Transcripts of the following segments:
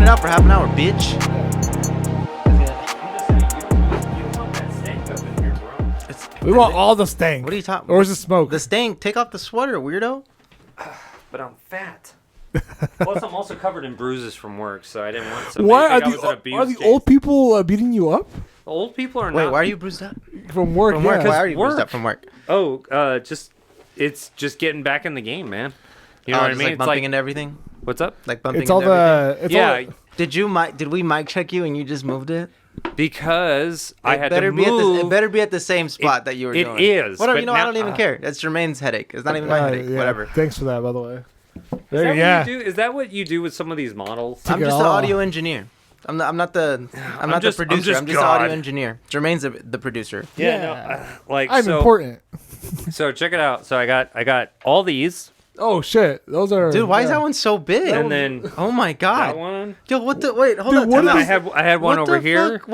it out for half an hour, bitch. We want all the stank. What are you talking? Or is it smoke? The stank. Take off the sweater, weirdo. But I'm fat. Plus, I'm also covered in bruises from work, so I didn't want somebody Why to think I was an abuse are the case. old people beating you up Old people are Wait, not. why are you bruised up? from work? From work. Yeah. Why are you bruised work. up from work? Oh, it's just getting back in the game, man. You know what I just mean? like It's bumping like, into everything. what's up? Like bumping It's all into everything. the. It's Yeah, all, Did we mic check you and you just moved it? because I had to better be move. it better be at the same spot that you were doing. It is. Whatever. but You know, I now- don't even care. It's Jermaine's headache. It's not even my headache. yeah. Whatever. Thanks for that, by the way. Is There, that yeah. what you do? Is that what you do with some of these models? I'm it just the all. audio engineer. I'm not the just- I'm producer. just I'm just the audio God. engineer. Jermaine's the producer. Yeah. No, like I'm so, important. So check it out. So I got all these, Oh shit, those are. Dude, why is yeah. that one so big? and then Oh my god. that one. Yo, what the wait, hold Dude, on. what time is- out. I had one What over the here. fuck?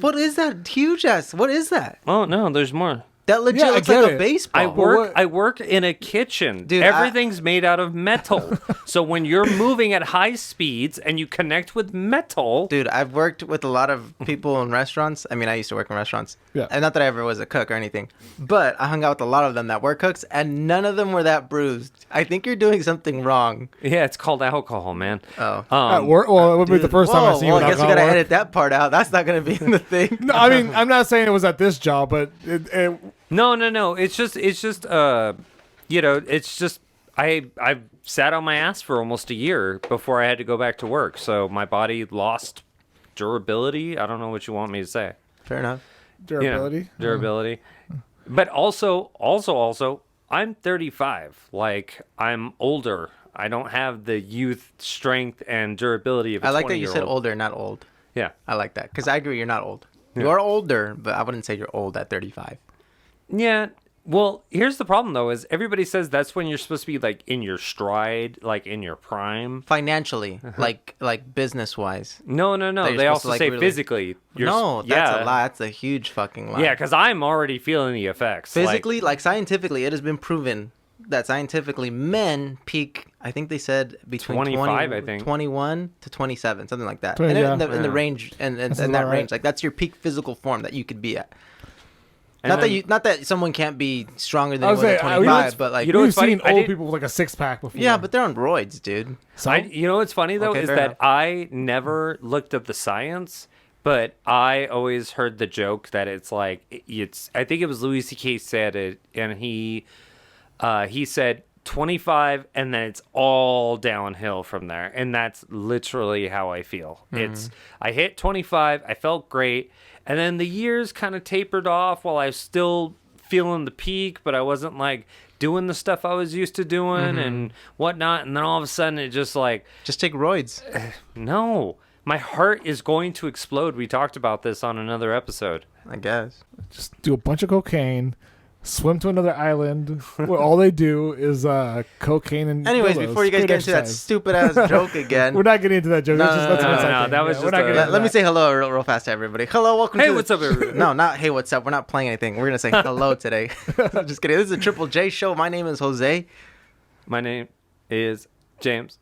What is that huge ass? What is that? Oh no, there's more. That legit Yeah, I looks get like a it. baseball. what- I work in a kitchen. Dude, Everything's made out of metal. So when you're moving at high speeds and you connect with metal, Dude, I've worked with a lot of people in restaurants. I mean, I used to work in restaurants. Yeah. And not that I ever was a cook or anything. But I hung out with a lot of them that were cooks, and none of them were that bruised. I think you're doing something wrong. yeah, it's called alcohol, man. Oh. At work? Well, it would be the first time I Whoa, see you. well, at I guess we alcohol gotta work. edit that part out. That's not gonna be in the thing. No, I mean, I'm not saying it was at this job, but No. It's just it's just I've sat on my ass for almost a year before I had to go back to work. So my body lost durability. I don't know what you want me to say. Fair enough. You know, durability. durability. But also, I'm 35. Like, I'm older. I don't have the youth, strength, and durability of a I like that you said 20-year-old. older, not old. Yeah. I like that because I agree. You're not old. You are older, but I wouldn't say you're old at 35. Yeah. Well, here's the problem, though, is everybody says that's when you're supposed to be, like, in your stride, like, in your prime. Financially, like business wise. No. you're They supposed also to, like, say really- physically. No, that's a lie. That's a huge fucking lie. Yeah, because I'm already feeling the effects. Physically, like scientifically, it has been proven that scientifically men peak. I think they said between 25, I think. 21 to 27, something like that. 20, And yeah. in the range, and in about that right. range, like that's your peak physical form that you could be at. And Not that someone can't be stronger than I you was was at saying, 25, but like you know we've what's funny? seen I old did- people with like a six pack before. yeah, but they're on roids, dude. so, you know what's funny, though, Okay, is fair that enough. I never looked up the science, but I always heard the joke that it's like, I think it was Louis C.K. said it, and he said 25, and then it's all downhill from there. And that's literally how I feel. I hit 25, I felt great, and then the years kind of tapered off while I was still feeling the peak, but I wasn't like doing the stuff I was used to doing and whatnot. And then all of a sudden it just like, Just take roids. no, my heart is going to explode. We talked about this on another episode. I guess. just do a bunch of cocaine, swim to another island where all they do is cocaine and. Anyways, dildos. before you guys Great get into that exercise. stupid ass joke again, We're not getting into that joke. No, That's just, no, that's no, one no, side no, thing. that was We're just not a- getting let, into let me that. say hello real fast to everybody. Hello, welcome Hey, to what's up, everybody? No, not hey, what's up. We're not playing anything. We're gonna say hello today. I'm just kidding. This is a Triple J show. My name is Jose. My name is James.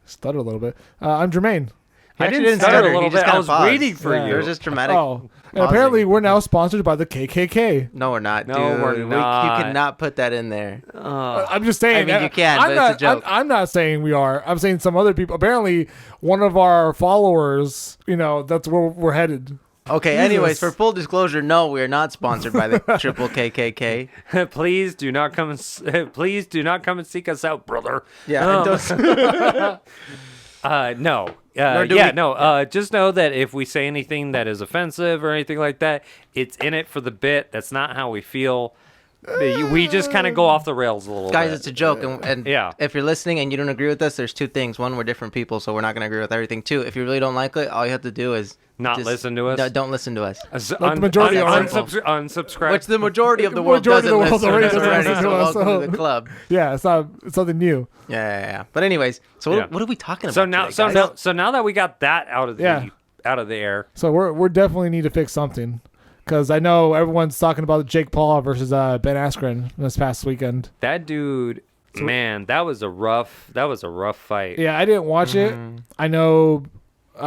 Stutter a little bit. I'm Jermaine. I actually didn't didn't stutter stutter. a He little just bit. I kinda was paused. waiting for Yeah. you. You're just dramatic. Oh, and pausing. apparently we're now sponsored by the KKK. No, we're not, No, dude. we're not. You cannot put that in there. I'm just saying. I mean, you can, I'm but not, it's a joke. I'm not saying we are. I'm saying some other people. Apparently, one of our followers. That's where we're headed. Okay. Jesus. Anyways, for full disclosure, no, we are not sponsored by the Triple KKK. please do not come and seek us out, brother. Yeah. and don't- No. Nor do Yeah, we- no. Just know that if we say anything that is offensive or anything like that, it's in it for the bit. That's not how we feel. We just kind of go off the rails a little Guys, bit. it's a joke, and Yeah. if you're listening and you don't agree with us, there's two things. One, we're different people, so we're not gonna agree with everything. Two, if you really don't like it, all you have to do is Not listen to us? No, don't listen to us. Like the majority of our- unsubscribe. Which the majority of the world Majority doesn't of the world listen to already us doesn't already, listen so to us, welcome so- to the club. Yeah, it's something new. Yeah. But anyways, so what, Yeah. what are we talking about? So now, today, guys? so now that we got that out of the air, So we're definitely need to fix something, because I know everyone's talking about Jake Paul versus Ben Askren this past weekend. that dude, man, that was a rough fight. Yeah, I didn't watch it. I know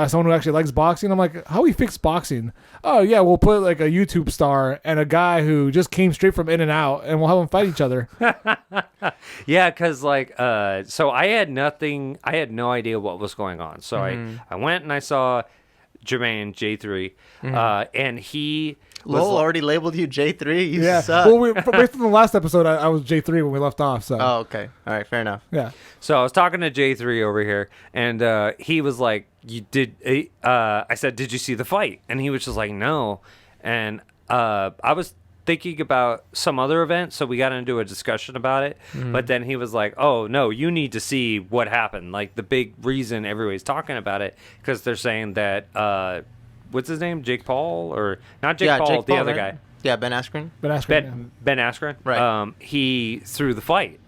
someone who actually likes boxing. I'm like, how we fix boxing? Oh yeah, we'll put like a YouTube star and a guy who just came straight from In and Out, and we'll have them fight each other. Yeah, because like, so I had nothing. I had no idea what was going on. So I went and I saw Jermaine J3, and he was Lowell already labeled you J3. You Yeah. suck. Well, based on the last episode, I was J3 when we left off. So Oh, okay. All right. Fair enough. yeah. So I was talking to J3 over here, and he was like, "You did?" I said, "Did you see the fight?" And he was just like, "No." And I was thinking about some other event, so we got into a discussion about it. But then he was like, "Oh no, you need to see what happened. Like the big reason everybody's talking about it because they're saying that what's his name, Jake Paul or not Jake Paul, Jake the Paul, other right? guy, Yeah, Ben Askren. But ask Ben Askren, Right. He threw the fight,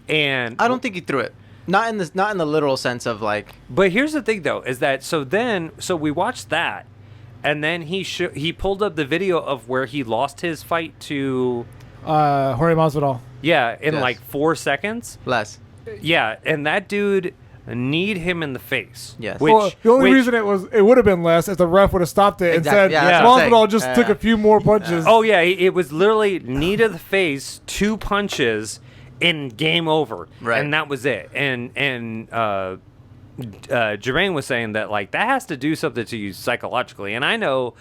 and I don't think he threw it. Not in the literal sense of like. But here's the thing, though, is that so we watched that, and then he pulled up the video of where he lost his fight to Jorge Masvidal. in Yes. like 4 seconds. Less. Yeah, and that dude kneed him in the face. Yes. Which, Well, the only which- reason it would have been less if the ref would have stopped it Exactly. and said Yeah, that's what I'm Masvidal saying. just took a few more punches. Oh yeah, it was literally knee to the face, 2 punches, and game over. Right. And that was it. And Jermaine was saying that like that has to do something to you psychologically. And I know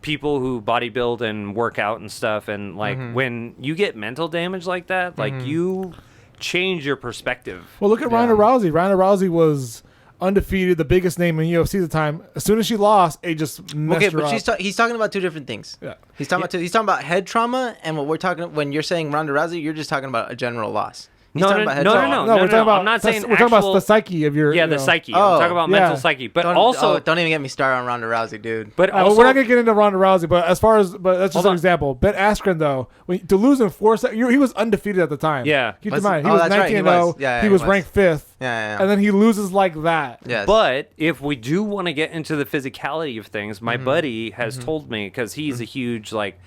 people who bodybuild and work out and stuff, and like when you get mental damage like that, like you change your perspective. Well, look at Ronda Rousey. Ronda Rousey was undefeated, the biggest name in UFC at the time. As soon as she lost, it just messed Okay, her but up. he's talking about two different things. Yeah. He's talking about head trauma, and what we're talking when you're saying Ronda Rousey, you're just talking about a general loss. He's No, talking no, about head no, trauma. no, No, we're talking about. I'm not saying we're talking about actual- the psyche of your. Yeah, you the know. psyche. Oh, I'm talking about yeah. mental psyche. But Don't even get me started on Ronda Rousey, dude. but Well, also, we're not gonna get into Ronda Rousey, but that's just Hold an on. example. Ben Askren, though, to lose in 4 seconds, he was undefeated at the time. Yeah. keep in Was- mind he oh, was that's right, he 19-0. was. Yeah, he he was was. ranked 5th, Yeah. and then he loses like that. Yes. But if we do want to get into the physicality of things, my buddy has told me, because he's a huge like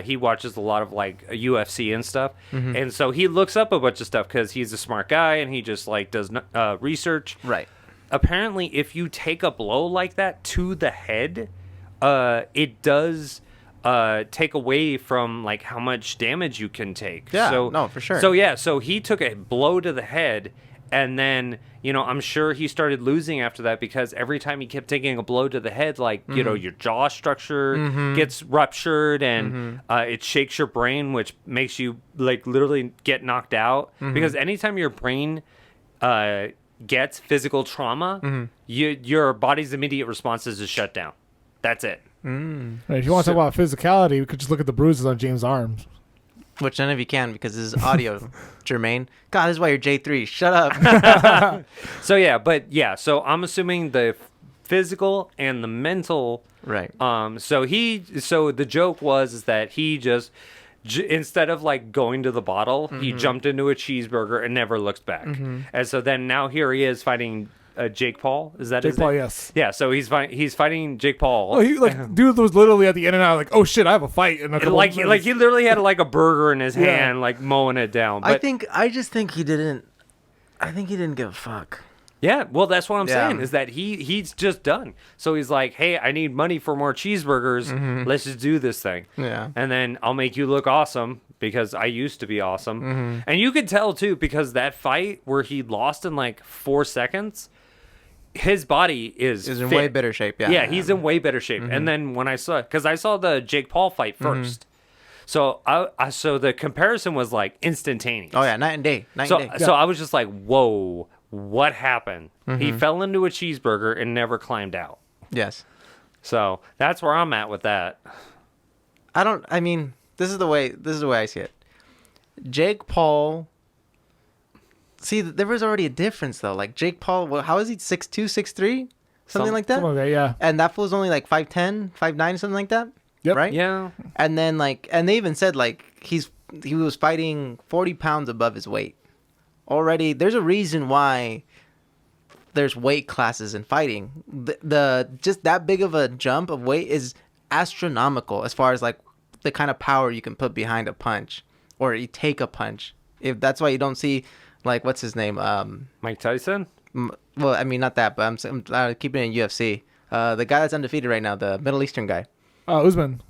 he watches a lot of like UFC and stuff, and so he looks up a bunch of stuff because he's a smart guy and he just like does research. Right. Apparently, if you take a blow like that to the head, it does take away from like how much damage you can take. Yeah, So, no, for sure. So yeah, so he took a blow to the head, and then I'm sure he started losing after that because every time he kept taking a blow to the head, like your jaw structure gets ruptured and it shakes your brain, which makes you like literally get knocked out. Because anytime your brain gets physical trauma, your body's immediate response is to shut down. That's it. Right, if you want to talk about physicality, we could just look at the bruises on James' arms. Which none of you can because this is audio, Jermaine. God, this is why you're J3. Shut up. So yeah, so I'm assuming the physical and the mental. Right. So the joke was that he just instead of like going to the bottle, he jumped into a cheeseburger and never looked back. And so then now here he is fighting Jake Paul. Is that Jake his Paul, name? yes. Yeah. So he's fighting Jake Paul. Oh, he dude was literally at the In and Out, like, oh shit, I have a fight in a couple Like of he minutes. literally had like a burger in his Yeah. hand, like mowing it down. But I just think he didn't. I think he didn't give a fuck. yeah, well, that's what I'm Yeah. saying is that he's just done. So he's like, hey, I need money for more cheeseburgers. Let's just do this thing. Yeah. And then I'll make you look awesome because I used to be awesome. And you could tell too because that fight where he lost in like 4 seconds, his body is He's in fit. way better shape. Yeah. Yeah, he's in way better shape. And then when I saw the Jake Paul fight 1st, so so the comparison was like instantaneous. Oh yeah, night and day. Night So, and day. so I was just like, whoa, what happened? He fell into a cheeseburger and never climbed out. Yes. So that's where I'm at with that. I mean, this is the way I see it. Jake Paul. See, there was already a difference though. Like Jake Paul, how is he? 6'2", 6'3", something like that. Something like that, yeah. And that fool's only like 5'10", 5'9", something like that. Yep. Right. Yeah. And then and they even said like he was fighting 40 pounds above his weight. Already, there's a reason why there's weight classes in fighting. The just that big of a jump of weight is astronomical as far as like the kind of power you can put behind a punch or you take a punch. If that's why you don't see like what's his name, Mike Tyson? Well, I mean, not that, but I'm keeping it in UFC. The guy that's undefeated right now, the Middle Eastern guy, Usman.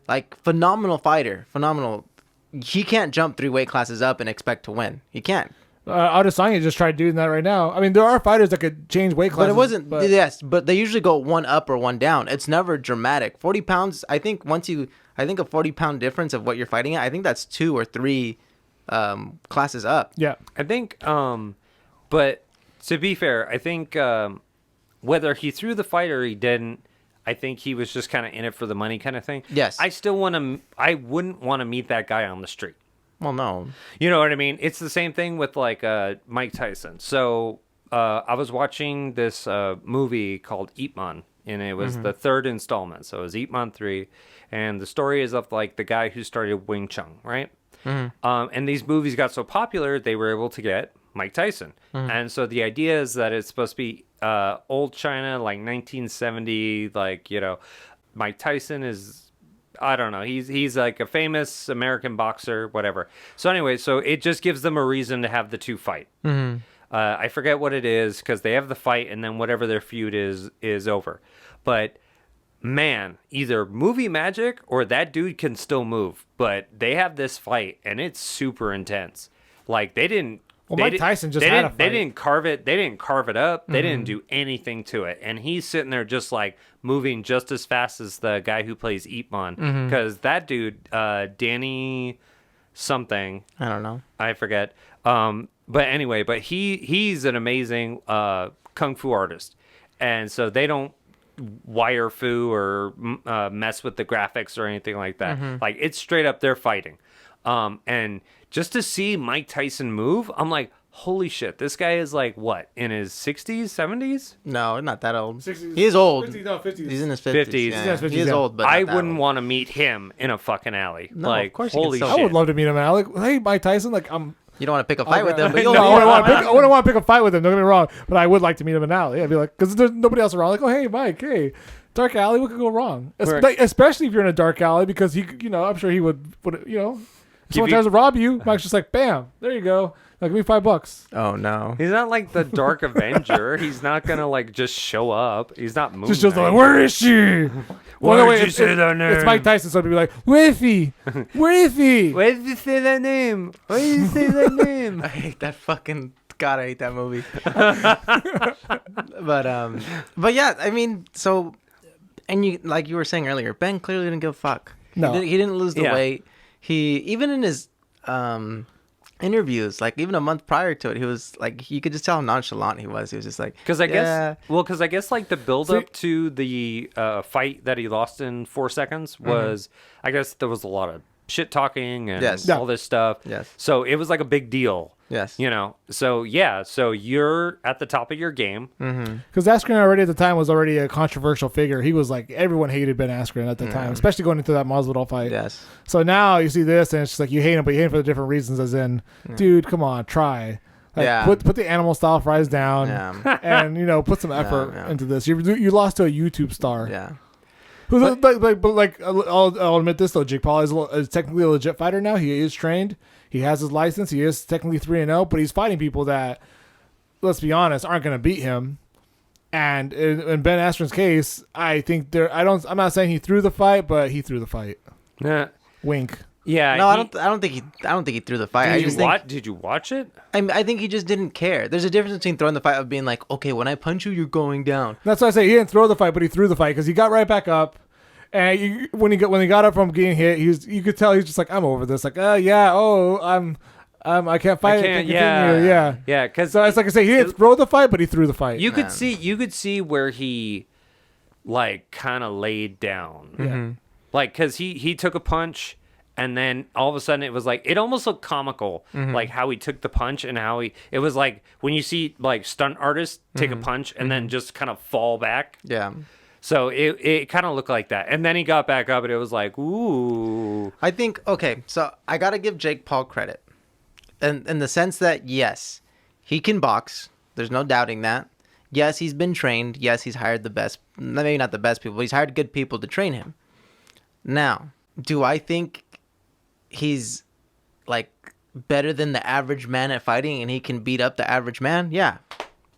like phenomenal fighter, phenomenal. He can't jump 3 weight classes up and expect to win. He can't. Adesanya just tried doing that right now. I mean, there are fighters that could change weight classes. But it wasn't. Yes, but they usually go 1 up or 1 down. It's never dramatic. 40 pounds. I think a 40-pound difference of what you're fighting at. I think that's 2 or 3 classes up. Yeah. I think, but to be fair, I think whether he threw the fight or he didn't, I think he was just kind of in it for the money kind of thing. Yes. I wouldn't want to meet that guy on the street. Well, no. You know what I mean? It's the same thing with like Mike Tyson. So I was watching this movie called Ip Man, and it was the 3rd installment. So it was Ip Man 3, and the story is of like the guy who started Wing Chun, right? And these movies got so popular, they were able to get Mike Tyson. And so the idea is that it's supposed to be old China, like 1970, like, you know, Mike Tyson is, I don't know, he's like a famous American boxer, whatever. So anyway, so it just gives them a reason to have the 2 fight. I forget what it is, because they have the fight, and then whatever their feud is over. But man, either movie magic or that dude can still move. But they have this fight, and it's super intense. Like they didn't. Well, Mike Tyson just had a fight. They didn't carve it. They didn't carve it up. They didn't do anything to it. And he's sitting there just like moving just as fast as the guy who plays Ip Man. Because that dude, Danny something. I don't know. I forget. But anyway, he's an amazing kung fu artist. And so they don't wire fu or mess with the graphics or anything like that. Like it's straight up they're fighting. And just to see Mike Tyson move, I'm like, holy shit, this guy is like what, in his 60s, 70s? No, not that old. 60s, He is old. 50s, no, 50s. He's in his 50s. 50s. Yeah, He's in his 50s, he is yeah. old, but I not that wouldn't old. want to meet him in a fucking alley. No, like, of course you can holy still- shit. I would love to meet him, man. Like, hey, Mike Tyson, like I'm. You don't want to pick a fight with him, but No, you'll I meet him. wouldn't want to pick a fight with him. Don't get me wrong, but I would like to meet him in an alley. I'd be like, because there's nobody else around. Like, oh, hey, Mike, hey, dark alley, what could go wrong? Especially if you're in a dark alley, because he, you know, I'm sure he would, you know, if someone tries to rob you, Mike's just like, bam, there you go. Like, give me $5. Oh no. He's not like the Dark Avenger. He's not gonna like just show up. He's not Moon Just Knight. like, where is she? Why no, did you say that name? It's Mike Tyson, so people be like, where is he? Where is he? Why did you say that name? Why did you say that name? I hate that fucking. God, I hate that movie. but yeah, I mean, so, and you like you were saying earlier, Ben clearly didn't give a fuck. No. He didn't lose the Yeah. weight. He even in his interviews, like even a month prior to it, he was like, you could just tell how nonchalant he was. He was just like, Because I yeah. guess like the build up to the fight that he lost in 4 seconds was, I guess there was a lot of shit talking and Yes. all this stuff. Yes. So it was like a big deal. Yes. You know. So yeah. So you're at the top of your game. Because Askren already at the time was already a controversial figure. He was like, everyone hated Ben Askren at the time, especially going into that Masvidal fight. Yes. So now you see this, and it's just like you hate him, but you hate him for the different reasons. As in, dude, come on, try. Like, Yeah. put the animal style fries down, Yeah. and you know, put some effort yeah. into this. You lost to a YouTube star. Yeah. Who's but I'll admit this though, Jake Paul is technically a legit fighter now. He is trained. He has his license. He is technically 3-0, but he's fighting people that, let's be honest, aren't going to beat him. And in Ben Askren's case, I think I'm not saying he threw the fight, but he threw the fight. Yeah. Wink. Yeah. No, I don't think he threw the fight. Did you watch it? I think he just didn't care. There's a difference between throwing the fight of being like, okay, when I punch you, you're going down. That's why I say he didn't throw the fight, but he threw the fight because he got right back up. And when he got up from getting hit, you could tell he's just like, I'm over this. Like, I can't fight. I can't continue. Yeah. Because So it's like I say, he didn't throw the fight, but he threw the fight. you could see where he like kind of laid down. Yeah. Like, because he took a punch, and then all of a sudden it was like, it almost looked comical, like how he took the punch and how it was like when you see like stunt artists take a punch and then just kind of fall back. Yeah. So it kind of looked like that. And then he got back up and it was like, ooh. I think, okay, so I got to give Jake Paul credit. In the sense that, yes, he can box. There's no doubting that. Yes, he's been trained. Yes, he's hired the best, maybe not the best people, but he's hired good people to train him. Now, do I think he's like better than the average man at fighting and he can beat up the average man? Yeah.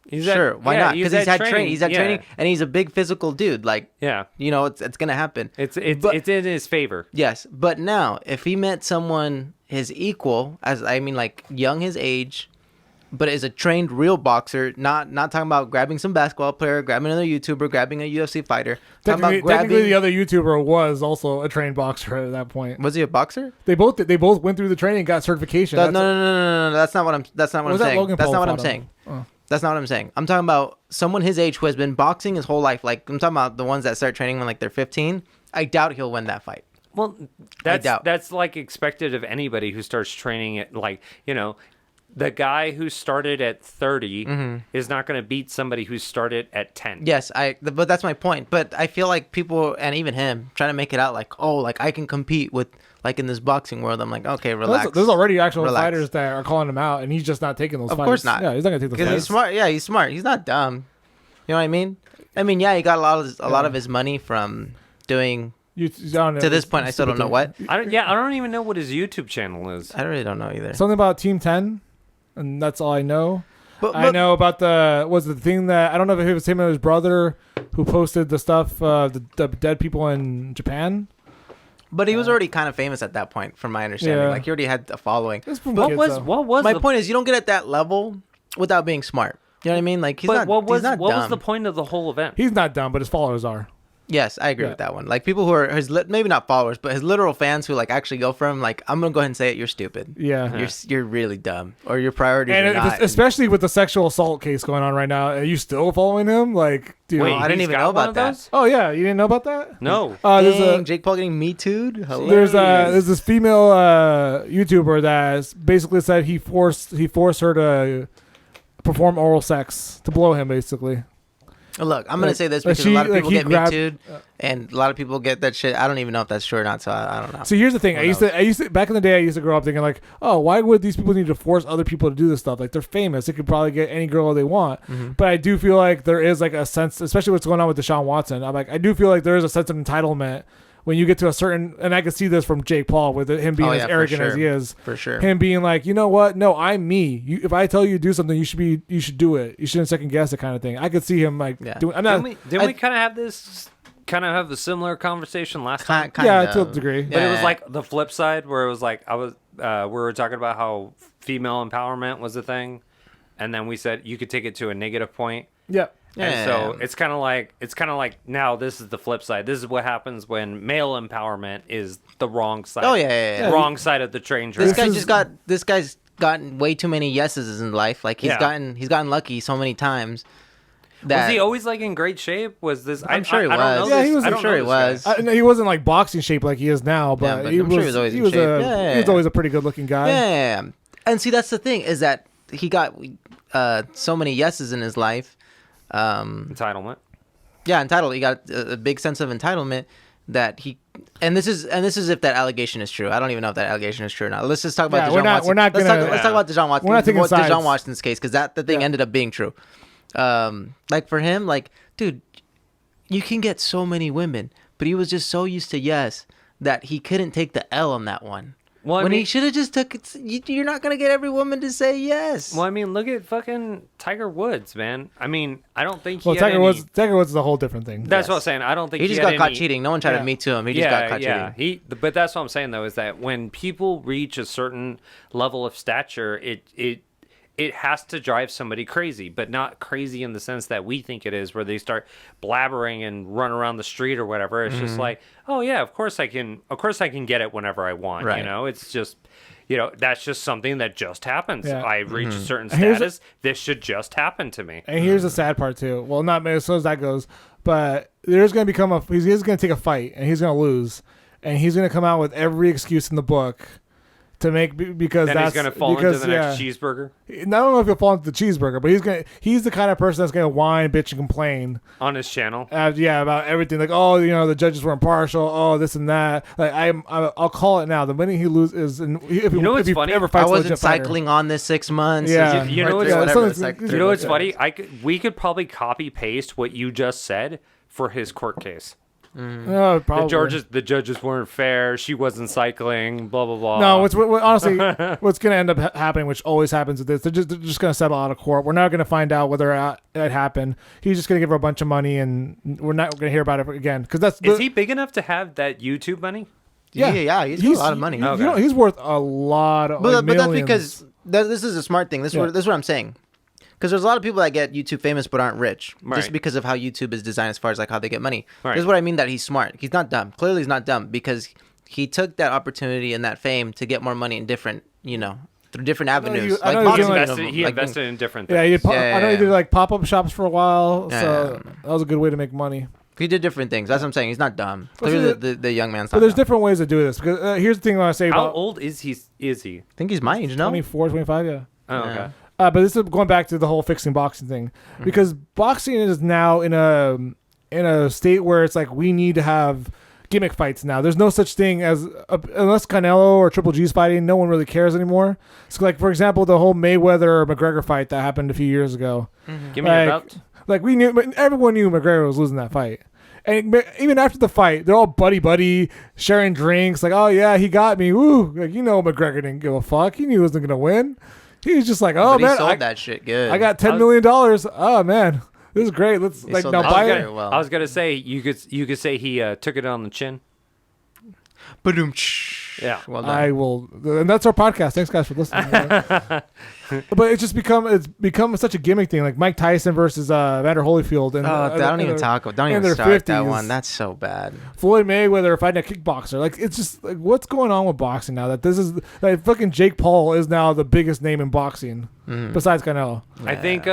Sure, why not? Because he's had training. He's had yeah. training, and he's a big physical dude. Like, Yeah. it's gonna happen. It's in his favor. Yes, but now if he met someone his equal, like young his age, but is a trained real boxer, not talking about grabbing some basketball player, grabbing another YouTuber, grabbing a UFC fighter. Technically, the other YouTuber was also a trained boxer at that point. Was he a boxer? They both went through the training and got certification. No. That's not what I'm saying. Logan That's Paul not what I'm fought saying. him? Oh. That's not what I'm saying. I'm talking about someone his age who has been boxing his whole life. Like, I'm talking about the ones that start training when like they're 15. I doubt he'll win that fight. Well, that's like expected of anybody who starts training at like, the guy who started at 30 is not going to beat somebody who started at 10. Yes, but that's my point. But I feel like people, and even him, trying to make it out like, oh, like I can compete with, like in this boxing world. I'm like, okay, relax. There's already actual Relax. fighters that are calling him out, and he's just not taking those fights. Of course not. Yeah, he's not going to take those Because fights. he's smart. Yeah, he's smart. He's not dumb. You know what I mean? I mean, yeah, he got a lot of his money from doing. To this point, I still don't know what. I don't even know what his YouTube channel is. I really don't know either. Something about Team 10, and that's all I know. But I know about the thing that I don't know if it was him or his brother who posted the stuff, the dead people in Japan. But he was already kind of famous at that point, from my understanding. Yeah. Like, he already had a following. What was My point is, you don't get at that level without being smart. You know what I mean? Like, what was the point of the whole event? He's not dumb, but his followers are. Yes, I agree with that one. Like, people who are maybe not followers, but his literal fans who like actually go for him. Like, I'm gonna go ahead and say it. You're stupid. Yeah, you're really dumb, or your priorities are not. Especially with the sexual assault case going on right now. Are you still following him? Like, dude, I didn't even know about that. Oh yeah, you didn't know about that? No. There's Jake Paul getting Me Too'd. There's this female YouTuber that basically said he forced her to perform oral sex to blow him, basically. Look, I'm going to say this because a lot of people get Me Too'd, and a lot of people get that shit. I don't even know if that's true or not, so I don't know. So here's the thing. I used to back in the day, I used to grow up thinking like, oh, why would these people need to force other people to do this stuff? Like, they're famous. They could probably get any girl they want. Mm-hmm. But I do feel like there is like a sense, especially what's going on with Deshaun Watson. I do feel like there is a sense of entitlement when you get to a certain, and I can see this from Jake Paul with him being as arrogant as he is. For sure. Him being like, you know what? No, I'm me. If I tell you to do something, you should do it. You shouldn't second guess it, kind of thing. I could see him like doing. Didn't we kind of have the similar conversation last time? To a degree. But it was like the flip side where it was like we were talking about how female empowerment was a thing, and then we said you could take it to a negative point. Yeah. And so it's kind of like now this is the flip side. This is what happens when male empowerment is the wrong side. Oh yeah. Wrong side of the train track. This guy's gotten way too many yeses in life. Like he's gotten lucky so many times. Was he always like in great shape? Was this? I'm sure he was. I don't know he was. I'm sure he was. He wasn't like boxing shape like he is now, but, I'm sure he was always in shape. He was always a pretty good looking guy. Yeah. And see, that's the thing is that he got so many yeses in his life. Entitlement. Yeah, entitled. He got a big sense of entitlement that he, and this is if that allegation is true. I don't even know if that allegation is true or not. Let's just talk about Deshaun Watson. Let's talk about Deshaun Watson. We're not taking sides. Deshaun Watson's case because the thing ended up being true. Like for him, like dude, you can get so many women, but he was just so used to yes that he couldn't take the L on that one. Well, he should have just took it. You're not going to get every woman to say yes. Well, I mean, look at fucking Tiger Woods, man. I mean, I don't think Tiger Woods is a whole different thing. That's what I'm saying. I don't think he just got caught cheating. No one tried to Me Too him. He just got caught cheating. But that's what I'm saying, though, is that when people reach a certain level of stature, it has to drive somebody crazy, but not crazy in the sense that we think it is, where they start blabbering and run around the street or whatever. It's just like, oh yeah, of course I can get it whenever I want. Right. You know, it's just, that's just something that just happens. Yeah. I reach a certain status. This should just happen to me. And here's the sad part too. Well, not as soon as that goes, but there's going to he's going to take a fight and he's going to lose, and he's going to come out with every excuse in the book to make because then that's he's gonna fall into the next cheeseburger. I don't know if he'll fall into the cheeseburger, but he's the kind of person that's gonna whine, bitch, and complain on his channel. About everything. Like, oh, the judges were impartial. Oh, this and that. Like, I'll call it now. The minute he loses, and if he funny? ever fights I wasn't cycling on this 6 months. Yeah, you know what's funny? We could probably copy paste what you just said for his court case. Probably. The judges weren't fair. She wasn't cycling. Blah blah blah. No, honestly, what's going to end up happening, which always happens with this, they're just going to settle out of court. We're not going to find out whether it happened. He's just going to give her a bunch of money, and we're not going to hear about it again. Is he big enough to have that YouTube money? Yeah, he's got a lot of money. Okay. He's worth a lot of but that's millions. because this is a smart thing. This is what I'm saying. Because there's a lot of people that get YouTube famous but aren't rich, just because of how YouTube is designed as far as like how they get money. Right. This is what I mean that he's smart. He's not dumb. Clearly, he's not dumb because he took that opportunity and that fame to get more money in different, through different avenues. He invested in different things. I know he did like pop-up shops for a while, so that was a good way to make money. He did different things. That's what I'm saying. He's not dumb. Clearly, the young man's not But there's dumb. different ways to do this. Because here's the thing I want to say How about... old is he? I think he's my age, no? 24, 25, yeah. Oh, okay. Yeah. But this is going back to the whole fixing boxing thing, because boxing is now in a state where it's like we need to have gimmick fights now. There's no such thing as unless Canelo or Triple G's fighting, no one really cares anymore. So like for example, the whole Mayweather McGregor fight that happened a few years ago. Give me your belt. Like everyone knew McGregor was losing that fight. And even after the fight, they're all buddy, sharing drinks. Like, oh yeah, he got me. Woo! Like McGregor didn't give a fuck. He knew he wasn't gonna win. He was just like, oh But man, he sold that shit good. I got $10 million. Oh man, this is great. Let's He like sold now that buy shit it. very well. I was gonna say you could say he took it on the chin. Ba-doom. Yeah. Well done. I will, and that's our podcast. Thanks guys for listening. But it's become such a gimmick thing, like Mike Tyson versus Evander Holyfield. And don't even start that one. That's so bad. Floyd Mayweather fighting a kickboxer. Like it's just like what's going on with boxing now? That this is like fucking Jake Paul is now the biggest name in boxing besides Canelo. I think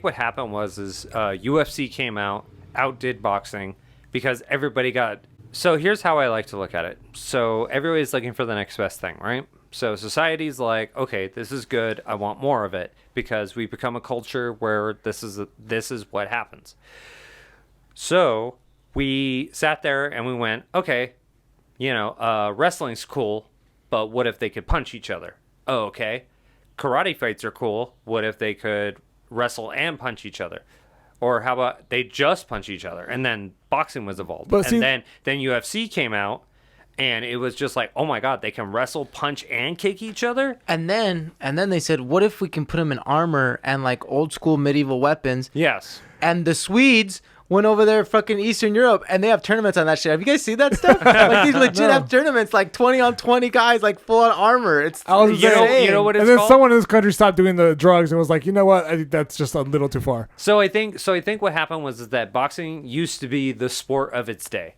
what happened was UFC came out, outdid boxing because everybody got. So here's how I like to look at it. So everybody's looking for the next best thing, right? So society's like, okay, this is good. I want more of it because we become a culture where this is what happens. So we sat there and we went, okay, wrestling's cool, but what if they could punch each other? Oh, okay. Karate fights are cool. What if they could wrestle and punch each other? Or how about they just punch each other? And then boxing was evolved. Then UFC came out. And it was just like, oh my God, they can wrestle, punch, and kick each other. And then they said, what if we can put them in armor and like old school medieval weapons? Yes. And the Swedes went over there, fucking Eastern Europe, and they have tournaments on that shit. Have you guys seen that stuff? Like these legit have tournaments, like 20 on 20 guys, like full on armor. It's insane. You know what it's and then called? someone in this country stopped doing the drugs and was like, you know what? I think that's just a little too far. So I think what happened was that boxing used to be the sport of its day.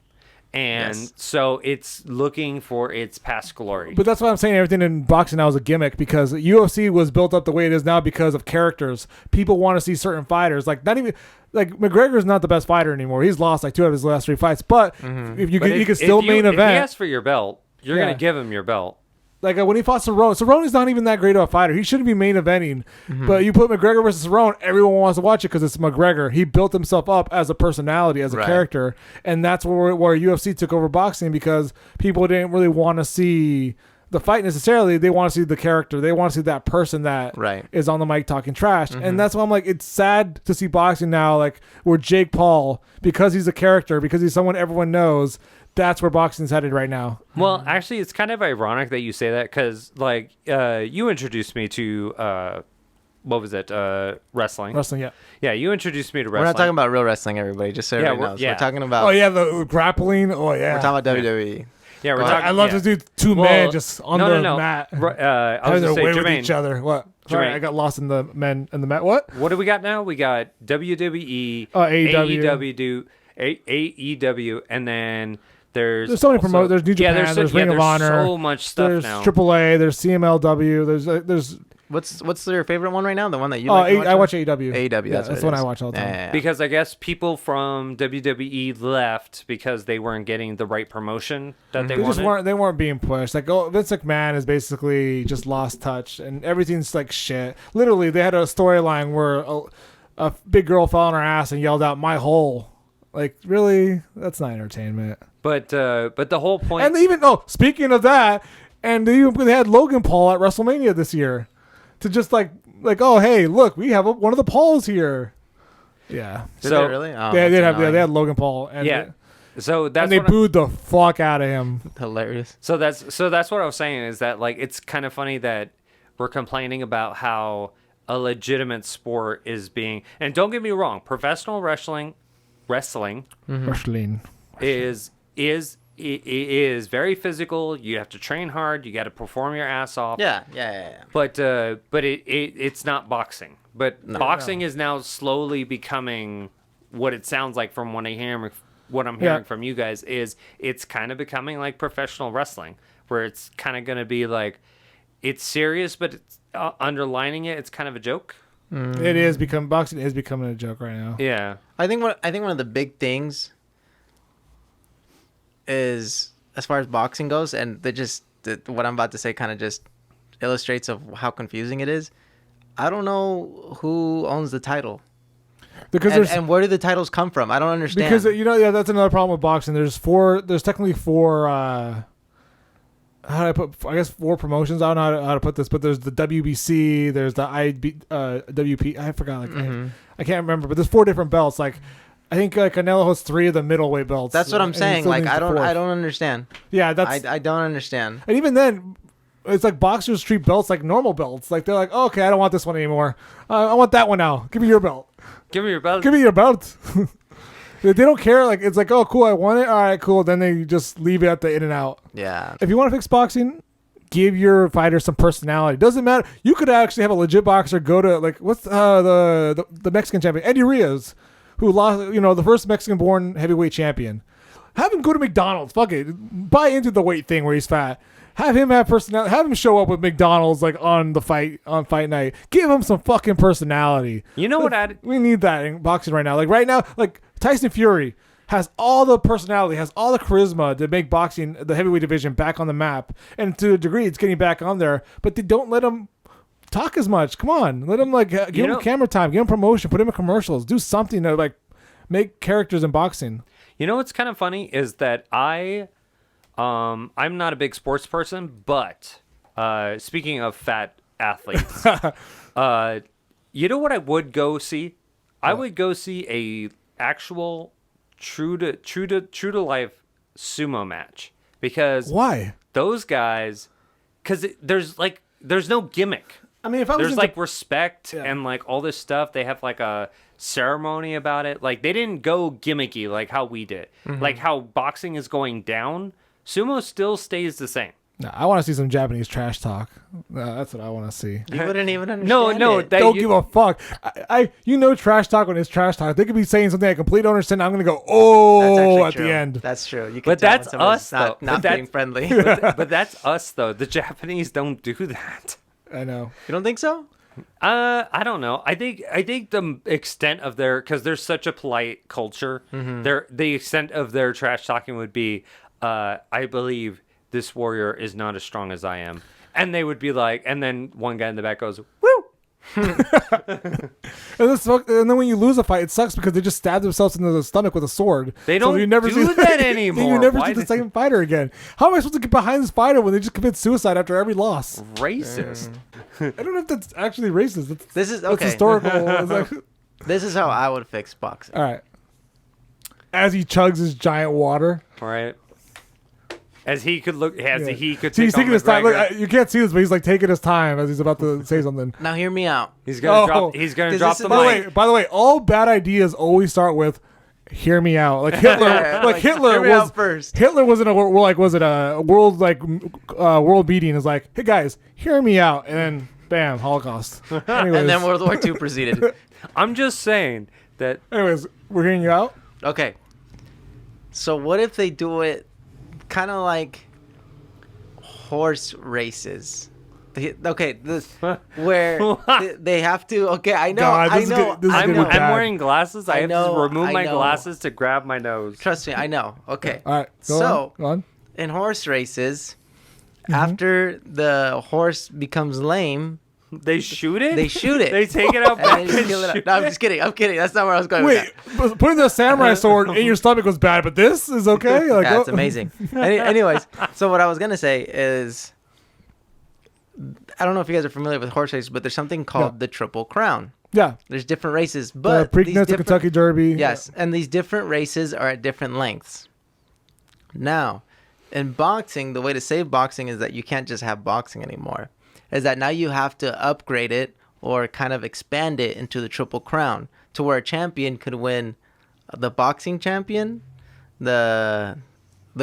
And so it's looking for its past glory. But that's why I'm saying everything in boxing now is a gimmick because UFC was built up the way it is now because of characters. People want to see certain fighters. Like not even like McGregor's not the best fighter anymore. He's lost like 2 of his last 3 fights. But if you can still main event. If he asks for your belt, you're going to give him your belt. Like when he fought Cerrone's not even that great of a fighter. He shouldn't be main eventing. But you put McGregor versus Cerrone, everyone wants to watch it because it's McGregor. He built himself up as a personality, as a character, and that's where UFC took over boxing because people didn't really want to see the fight necessarily. They want to see the character. They want to see that person that is on the mic talking trash. And that's why I'm like, it's sad to see boxing now, like where Jake Paul, because he's a character, because he's someone everyone knows. That's where boxing's headed right now. Well, actually, it's kind of ironic that you say that because, like, you introduced me to, what was it, wrestling. Wrestling, yeah. Yeah, you introduced me to wrestling. We're not talking about real wrestling, everybody, just so everybody knows. We're talking about... Oh, yeah, the grappling. Oh, yeah. We're talking about WWE. Yeah, we're talking... I love to do 2 men just on the mat. I was going to say, with Jermaine. each other. What? Sorry, I got lost in the men and the mat. What? What do we got now? We got WWE, AEW, and then... There's so many promoters. There's New Japan. There's Ring of Honor. There's so much stuff there's now. AAA. There's CMLW. There's. What's your favorite one right now? The one that you like? I watch AEW. AEW. Yeah, that's the one I watch all the time. Yeah. Because I guess people from WWE left because they weren't getting the right promotion that they wanted. They weren't being pushed. Like Vince McMahon is basically just lost touch and everything's like shit. Literally, they had a storyline where a big girl fell on her ass and yelled out "my hole." Like really, that's not entertainment. But the whole point. And even speaking of that, and they had Logan Paul at WrestleMania this year, to just like oh hey look we have one of the Pauls here. Yeah. Did they really? They had Logan Paul. And So that's and they what booed the fuck out of him. Hilarious. So that's what I was saying is that like it's kind of funny that we're complaining about how a legitimate sport is being, and don't get me wrong, professional wrestling Wrestling. is very physical. You have to train hard. You got to perform your ass off. Yeah. But it's not boxing. But boxing is now slowly becoming what it sounds like from what I'm hearing from you guys is it's kind of becoming like professional wrestling, where it's kind of going to be like it's serious, but it's underlining it's kind of a joke. It is boxing is becoming a joke right now. Yeah, I think one of the big things is as far as boxing goes, and what I'm about to say kind of just illustrates of how confusing it is. I don't know who owns the title. Because and where do the titles come from? I don't understand. Because that's another problem with boxing. There's technically four I guess four promotions. I don't know how to put this, but there's the WBC, there's the WP. I forgot. I can't remember, but there's four different belts. Like I think Canelo has 3 of the middleweight belts. That's what I'm saying. Like I don't understand. Yeah, that's I don't understand. And even then, it's like boxers treat belts like normal belts. Like they're like, oh, okay, I don't want this one anymore. I want that one now. Give me your belt. give me your belt. Give me your belt. They don't care. Like it's like, oh, cool, I want it. All right, cool. Then they just leave it at the in and out. Yeah. If you want to fix boxing, give your fighter some personality. Doesn't matter. You could actually have a legit boxer go to like what's the Mexican champion Eddie Rios, who lost. The first Mexican-born heavyweight champion. Have him go to McDonald's. Fuck it. Buy into the weight thing where he's fat. Have him have personality. Have him show up with McDonald's like on fight night. Give him some fucking personality. You know what? We need that in boxing right now. Like right now, like Tyson Fury has all the personality, has all the charisma to make boxing, the heavyweight division, back on the map. And to a degree, it's getting back on there. But they don't let him talk as much. Come on, let him give him camera time, give him promotion, put him in commercials, do something to like make characters in boxing. You know what's kind of funny is that I'm not a big sports person, but speaking of fat athletes, you know what I would go see? I would go see a actual true to life sumo match because why those guys? Because there's no gimmick. I mean, if I was there's like respect and like all this stuff. They have like a ceremony about it. Like they didn't go gimmicky like how we did. Like how boxing is going down. Sumo still stays the same. No, I want to see some Japanese trash talk. That's what I want to see. You wouldn't even understand. No, don't give a fuck. Trash talk when it's trash talk. They could be saying something I completely don't understand. I'm gonna go at true. the end. That's true. You can But tell that's when someone's us, though. not being friendly. but that's us though. The Japanese don't do that. I know. You don't think so? I don't know. I think the extent of because they're such a polite culture. The extent of their trash talking would be, I believe this warrior is not as strong as I am, and they would be like, and then one guy in the back goes, "Woo!" And then when you lose a fight, it sucks because they just stab themselves in the stomach with a sword. They don't do that anymore. You never see the second fighter again. How am I supposed to get behind this fighter when they just commit suicide after every loss? Racist. I don't know if that's actually racist. This is That's okay. historical. This is how I would fix boxing. All right. As he chugs his giant water. Right. As he could look, he could. So he's take taking on his time. McGregor. Look, you can't see this, but he's like taking his time as he's about to say something. Now hear me out. He's gonna Oh. drop. He's gonna This drop is- the mic. By the way, all bad ideas always start with "Hear me out." Like Hitler, Hitler hear me was out first. Hitler was in a world world meeting. Is like, hey guys, hear me out, and then bam, Holocaust. Anyways, And then World War II proceeded. I'm just saying that. anyways, we're hearing you out. Okay. So what if they do it kind of like horse races? Where they have to. Okay, I know. God, I this is know. good- this is I good know. with that. I'm wearing glasses. I have know, to remove I my know. glasses to grab my nose. Trust me, I know. Okay. All right, So go on. in horse races, after the horse becomes lame, They shoot it. they shoot it. They take it out and back then and you kill it. shoot No, I'm it. just kidding. I'm kidding. That's not where I was going. Wait, with but putting the samurai sword in your stomach was bad, but this is okay. Like, that. Yeah, it's amazing. Anyways, so what I was gonna say is, I don't know if you guys are familiar with horse races, but there's something called the Triple Crown. Yeah, There's different races, the but these Preakness, the different- Kentucky Derby. Yes, and these different races are at different lengths. Now, in boxing, the way to save boxing is that you can't just have boxing anymore. Is that now you have to upgrade it or kind of expand it into the Triple Crown to where a champion could win the boxing champion, the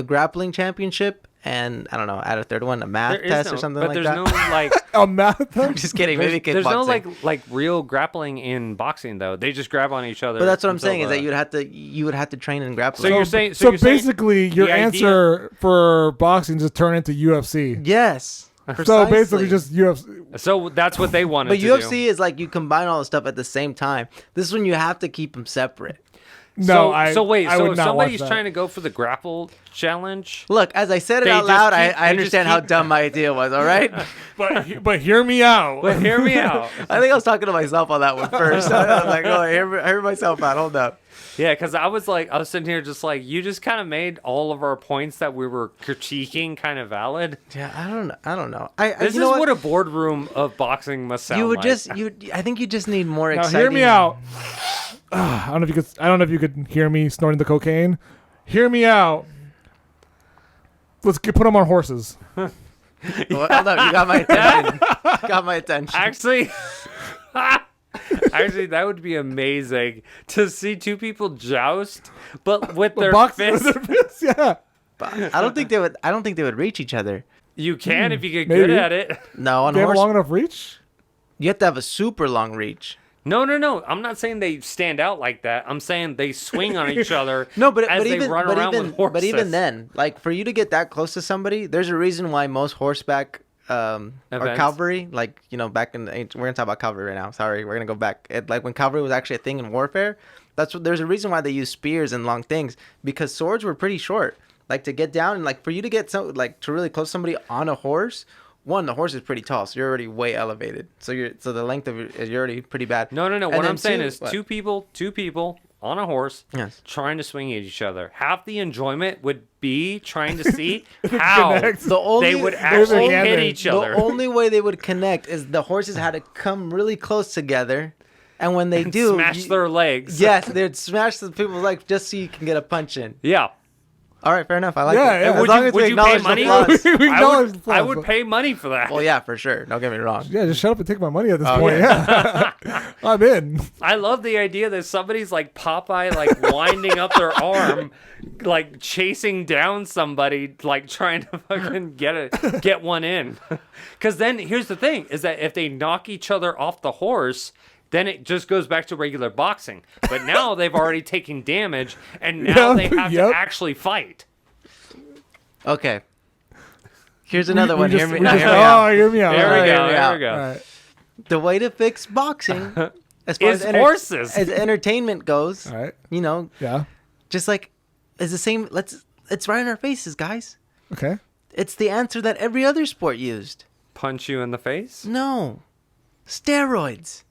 grappling championship, and I don't know, add a third one, a math test or something like that. But there's no like A math. I'm just kidding. Maybe there's no kickboxing. like real grappling in boxing though. They just grab on each other. But that's what I'm until saying is the- that you would have to train in grappling. So you're saying So you're saying basically, your the idea- answer for boxing is turn into UFC. yes. So Precisely. basically, just UFC. So that's what they wanted But to UFC do. is like you combine all the stuff at the same time. This is when you have to keep them separate. No, so wait, I so would if not somebody's watch that. trying to go for the grapple challenge, Look, as I said it They out just loud, keep- I they just understand how keep- dumb my idea was. All right. But hear me out. but hear me out. I think I was talking to myself on that one first. I was like, oh, I hear myself out. Hold up. Yeah, because I was sitting here just like, you just kind of made all of our points that we were critiquing kind of valid. Yeah, I don't know. This you is know what a boardroom of boxing must sound you would like. I think you just need more Now exciting. hear me out. I don't know if you could hear me snorting the cocaine. Hear me out. Put them on horses. Well, hold up, you got my attention. Got my attention. Actually, actually, that would be amazing to see two people joust, but with their Boxing with fists. their fists, yeah. I don't think they would reach each other. You can if you get maybe. good at it. No, on They have a horse, long enough reach. you have to have a super long reach. No. I'm not saying they stand out like that. I'm saying they swing on each other. No, but as but they even run but around even with horses. but even then, like for you to get that close to somebody, there's a reason why most horseback or Events. cavalry, like back in we're gonna talk about cavalry right now. Sorry, we're gonna go back. Like when cavalry was actually a thing in warfare, there's a reason why they use spears and long things because swords were pretty short. Like to get down and like for you to get to really close somebody on a horse. One, the horse is pretty tall, so you're already way elevated. So the length of it is already pretty bad. No. And What then I'm saying two- is what? two people on a horse Yes. trying to swing at each other. Half the enjoyment would be trying to see how Connect. The only they would actually together. hit each other. The only way they would connect is the horses had to come really close together, and when they do, Smash their legs. yes, they'd smash the people's legs just so you can get a punch in. Yeah. All right, fair enough. I like Yeah, it. yeah. As Would long you- as would we you pay acknowledge money? the flaws. We I acknowledge would, the I flaws. would pay money for that. Well, yeah, for sure. Don't get me wrong. Yeah, just shut up and take my money at this Oh, point. Yeah, I'm in. I love the idea that somebody's like Popeye, like winding up their arm, like chasing down somebody, like trying to fucking get one in. Because then here's the thing: is that if they knock each other off the horse, then it just goes back to regular boxing. But now they've already taken damage, and now they have Yep. to actually fight. Okay. Here's another one. Hear me Oh, out. hear me out. There All we right. go. me There out. we go. All right. The way to fix boxing, as far Is as horses. as entertainment goes, All right. you know, Yeah. just like it's the same. It's right in our faces, guys. Okay. It's the answer that every other sport used. Punch you in the face. No. Steroids.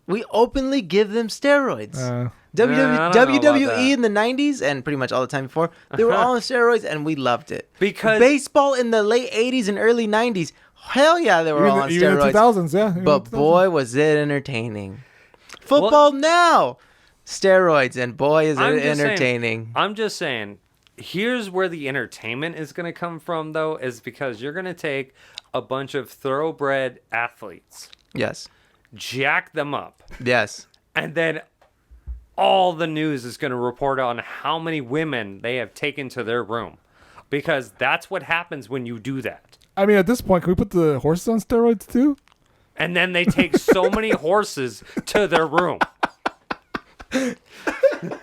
We openly give them steroids. I don't know about WWE that. in the 90s and pretty much all the time before, they were all on steroids and we loved it. Because- baseball in the late 80s and early 90s, hell yeah, they were all on Even the steroids. 2000s, yeah. Even But the 2000s. boy, was it entertaining. Football now, steroids, and boy, is it I'm just saying- entertaining. I'm just saying, here's where the entertainment is going to come from, though, is because you're going to take a bunch of thoroughbred athletes, Yes. jack them up, Yes. and then all the news is going to report on how many women they have taken to their room. Because that's what happens when you do that. I mean, at this point, can we put the horses on steroids too? And then they take so many horses to their room.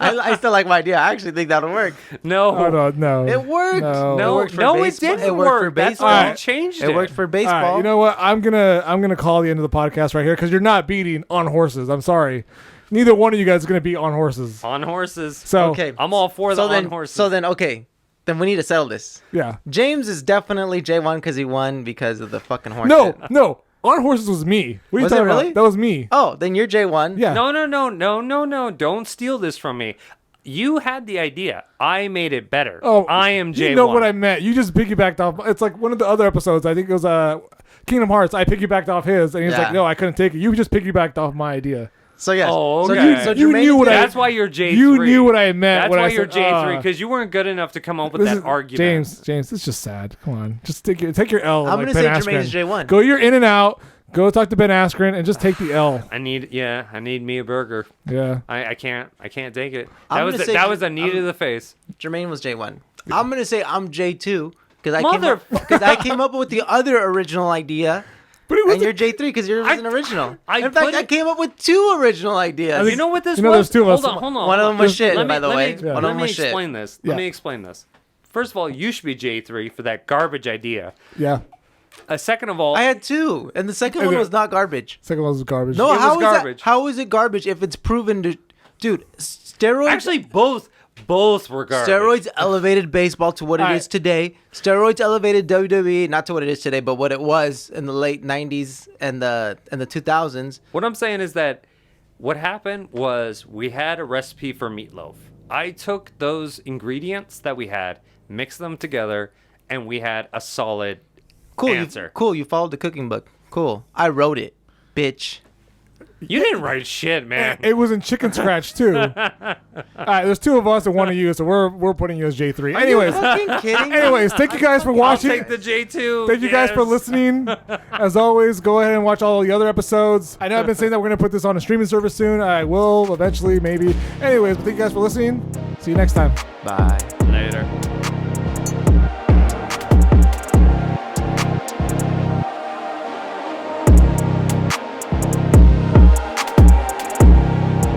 I still like my idea. I actually think that'll work. No. Oh, no. It worked. No. No, worked for no, it baseball. didn't It worked for work. That's baseball. why Alright. you changed It worked for All baseball. right, you know what? I'm gonna call the end of the podcast right here because you're not beating on horses. I'm sorry. Neither one of you guys is gonna beat on horses. On horses. So Okay. I'm all for the so then, on horses. So then, okay. Then we need to settle this. yeah. James is definitely J1 because he won because of the fucking horse. No. On horses was me. What are you Was it talking really? about? That was me. Oh, then you're J1. Yeah. No. Don't steal this from me. You had the idea. I made it better. Oh, I am J1. You know what I meant. You just piggybacked off. It's like one of the other episodes. I think it was Kingdom Hearts. I piggybacked off his, and he was Yeah. like, "No, I couldn't take it." You just piggybacked off my idea. So yes. Oh, So okay. so You Jermaine knew is what gonna- That's why you're J3. You knew what I meant. That's when why I you're said, J3 because you weren't good enough to come up with this that is- argument. James, it's just sad. Come on, just take your L. I'm like gonna Ben say Jermaine Askren. is J1. Go your in and out. Go talk to Ben Askren and just take the L. I need me a burger. Yeah. I can't take it. I'm That gonna say was a knee to the face. Jermaine was J1. I'm gonna say I'm J2 because Mother- I came up with the other original idea. But it And was you're J3 because yours was an original. I In fact, put I it- came up with 2 original ideas. You know what this You know, was? there's two of us. Hold on. One of them was shit, Let me- by the let way. me- Yeah. One of Let them me was shit. explain this. Yeah. Let me explain this. First of all, you should be J3 for that garbage idea. Yeah. Second of all, I had 2, and the second one Okay. was not garbage. Second one was garbage. No, It how was is garbage. that? How is it garbage if it's proven to, dude? Steroids. actually both were garbage. Steroids elevated baseball to what it Alright. is today. Steroids elevated WWE not to what it is today, but what it was in the late '90s and the 2000s. What I'm saying is that what happened was we had a recipe for meatloaf. I took those ingredients that we had, mixed them together, and we had a solid Cool, answer. You followed the cooking book. Cool. I wrote it, bitch. You didn't write shit, man. It was in chicken scratch too. All right, there's 2 of us and 1 of you, so we're putting you as J3. Anyways, Fucking kidding. anyways, thank you guys for I'll watching. take the J2. Thank you guys for yes. listening. As always, go ahead and watch all the other episodes. I know I've been saying that we're going to put this on a streaming service soon. I will eventually, maybe. Anyways, thank you guys for listening. See you next time. Bye.